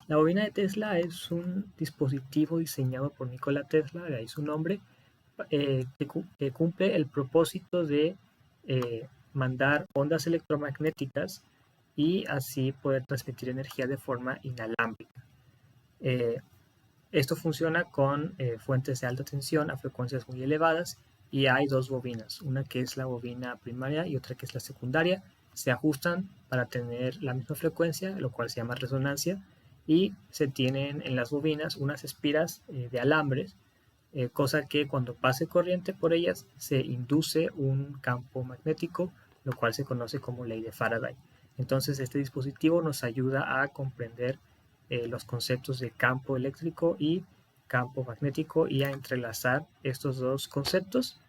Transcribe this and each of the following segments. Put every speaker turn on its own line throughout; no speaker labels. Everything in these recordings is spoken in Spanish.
La bobina de Tesla es un dispositivo diseñado por Nikola Tesla, de ahí su nombre, que cumple el propósito de mandar ondas electromagnéticas y así poder transmitir energía de forma inalámbrica. Eh, Esto funciona con fuentes de alta tensión a frecuencias muy elevadas y hay dos bobinas, una que es la bobina primaria y otra que es la secundaria. Se ajustan para tener la misma frecuencia, lo cual se llama resonancia, y se tienen en las bobinas unas espiras de alambres, cosa que cuando pase corriente por ellas se induce un campo magnético, lo cual se conoce como ley de Faraday. Entonces este dispositivo nos ayuda a comprender los conceptos de campo eléctrico y campo magnético y a entrelazar estos dos conceptos,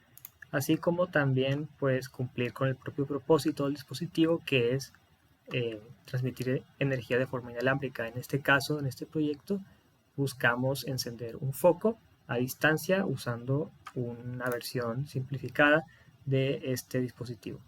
así como también pues cumplir con el propio propósito del dispositivo, que es transmitir energía de forma inalámbrica. En este caso, en este proyecto, buscamos encender un foco a distancia usando una versión simplificada de este dispositivo.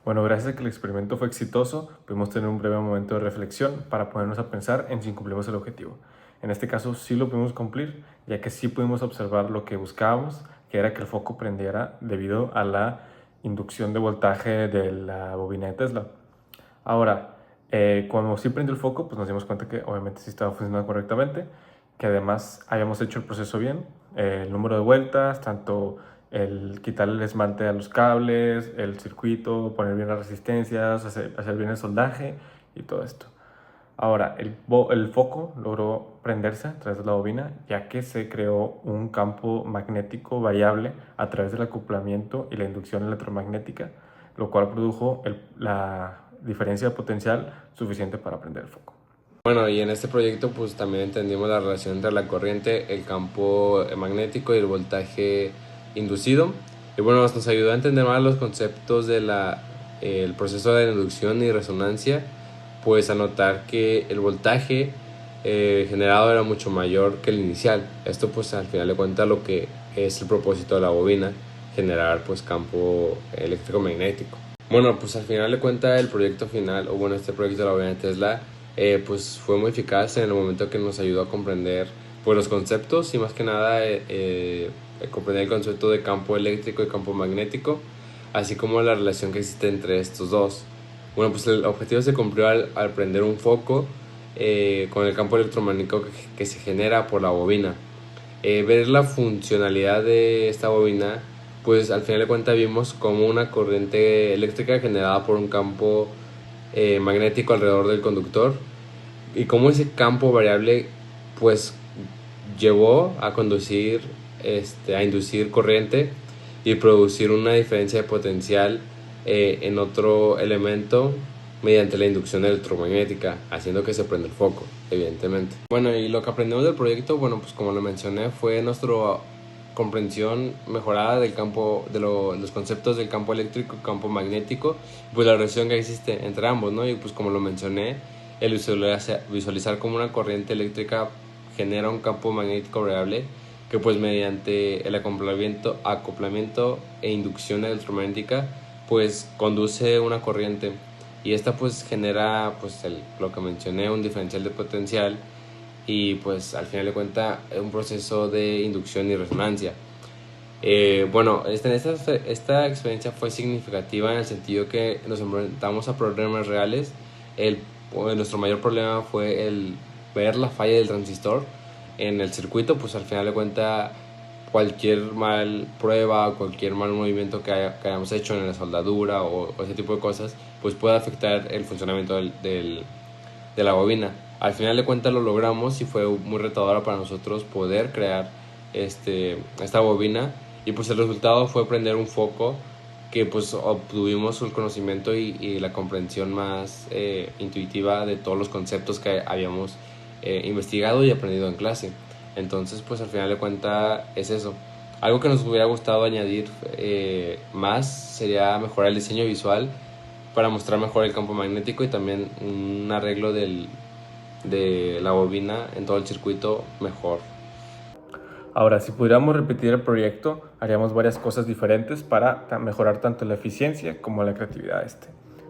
Bueno, gracias a que el experimento fue exitoso, pudimos tener un breve momento de reflexión para ponernos a pensar en si cumplimos el objetivo. En este caso sí lo pudimos cumplir, ya que sí pudimos observar lo que buscábamos, que era que el foco prendiera debido a la inducción de voltaje de la bobina de Tesla. Ahora, cuando sí prendió el foco, pues nos dimos cuenta que obviamente sí estaba funcionando correctamente, que además habíamos hecho el proceso bien, el número de vueltas, tanto el quitarle el esmalte a los cables, el circuito, poner bien las resistencias, hacer bien el soldaje y todo esto. Ahora, el foco logró prenderse a través de la bobina, ya que se creó un campo magnético variable a través del acoplamiento y la inducción electromagnética, lo cual produjo la diferencia de potencial suficiente para prender el foco.
Bueno, y en este proyecto pues también entendimos la relación entre la corriente, el campo magnético y el voltaje inducido. Y bueno, nos ayudó a entender más los conceptos de el proceso de inducción y resonancia, pues a notar que el voltaje generado era mucho mayor que el inicial. Esto pues al final de cuentas lo que es el propósito de la bobina, generar pues campo eléctrico magnético. Bueno, pues al final de cuentas el proyecto final, o bueno, este proyecto de la bobina de Tesla, pues fue muy eficaz en el momento que nos ayudó a comprender pues los conceptos y más que nada comprender el concepto de campo eléctrico y campo magnético, así como la relación que existe entre estos dos. Bueno, pues el objetivo se cumplió al prender un foco con el campo electromagnético que se genera por la bobina. Ver la funcionalidad de esta bobina, pues al final de cuentas vimos como una corriente eléctrica generada por un campo magnético alrededor del conductor y cómo ese campo variable pues llevó a conducir, a inducir corriente y producir una diferencia de potencial en otro elemento mediante la inducción electromagnética, haciendo que se prenda el foco, evidentemente. Bueno, y lo que aprendimos del proyecto, bueno, pues como lo mencioné, fue nuestra comprensión mejorada del campo, los conceptos del campo eléctrico y campo magnético, pues la relación que existe entre ambos, ¿no? Y pues como lo mencioné, el visualizar cómo una corriente eléctrica genera un campo magnético variable que pues mediante el acoplamiento e inducción electromagnética pues conduce una corriente y esta pues genera pues lo que mencioné, un diferencial de potencial y pues al final de cuentas un proceso de inducción y resonancia. Bueno, esta experiencia fue significativa en el sentido que nos enfrentamos a problemas reales. Nuestro mayor problema fue el ver la falla del transistor en el circuito, pues al final de cuentas cualquier mal prueba o cualquier mal movimiento que hayamos hecho en la soldadura o ese tipo de cosas, pues puede afectar el funcionamiento de la bobina. Al final de cuentas lo logramos y fue muy retadora para nosotros poder crear esta bobina y pues el resultado fue prender un foco que pues obtuvimos el conocimiento y la comprensión más intuitiva de todos los conceptos que habíamos investigado y aprendido en clase. Entonces pues al final de cuentas es eso. Algo que nos hubiera gustado añadir más sería mejorar el diseño visual para mostrar mejor el campo magnético y también un arreglo de la bobina en todo el circuito mejor.
Ahora, si pudiéramos repetir el proyecto, haríamos varias cosas diferentes para mejorar tanto la eficiencia como la creatividad.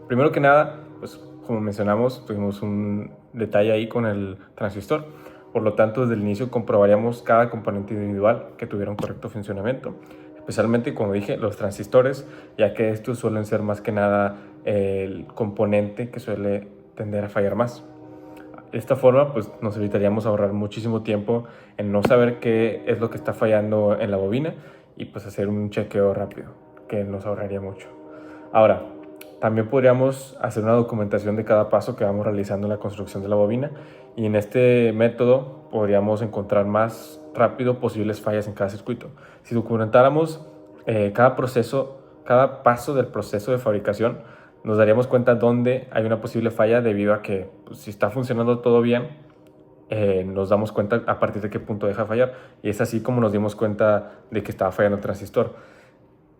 Primero que nada, pues como mencionamos, tuvimos un detalle ahí con el transistor. Por lo tanto, desde el inicio comprobaríamos cada componente individual que tuviera un correcto funcionamiento, especialmente, como dije, los transistores, ya que estos suelen ser más que nada el componente que suele tender a fallar más. De esta forma, pues nos evitaríamos ahorrar muchísimo tiempo en no saber qué es lo que está fallando en la bobina y pues hacer un chequeo rápido, que nos ahorraría mucho. Ahora, también podríamos hacer una documentación de cada paso que vamos realizando en la construcción de la bobina, y en este método podríamos encontrar más rápido posibles fallas en cada circuito. Si documentáramos cada paso del proceso de fabricación, nos daríamos cuenta dónde hay una posible falla, debido a que pues, si está funcionando todo bien, nos damos cuenta a partir de qué punto deja de fallar, y es así como nos dimos cuenta de que estaba fallando el transistor.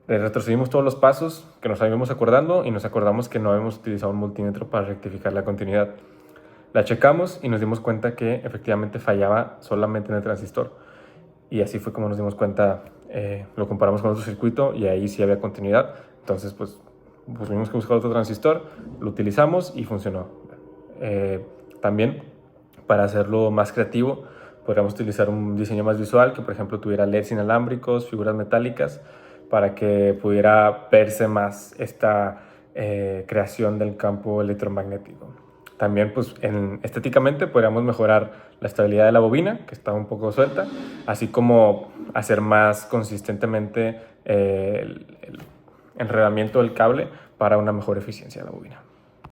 Retrocedimos todos los pasos que nos habíamos acordando y nos acordamos que no habíamos utilizado un multímetro para rectificar la continuidad. La checamos y nos dimos cuenta que efectivamente fallaba solamente en el transistor, y así fue como nos dimos cuenta. Lo comparamos con otro circuito y ahí sí había continuidad. Entonces pues tuvimos que buscar otro transistor, lo utilizamos y funcionó. También, para hacerlo más creativo, podríamos utilizar un diseño más visual, que por ejemplo tuviera LEDs inalámbricos, figuras metálicas, para que pudiera verse más esta creación del campo electromagnético. También pues estéticamente podríamos mejorar la estabilidad de la bobina, que está un poco suelta, así como hacer más consistentemente el enredamiento del cable para una mejor eficiencia de la bobina.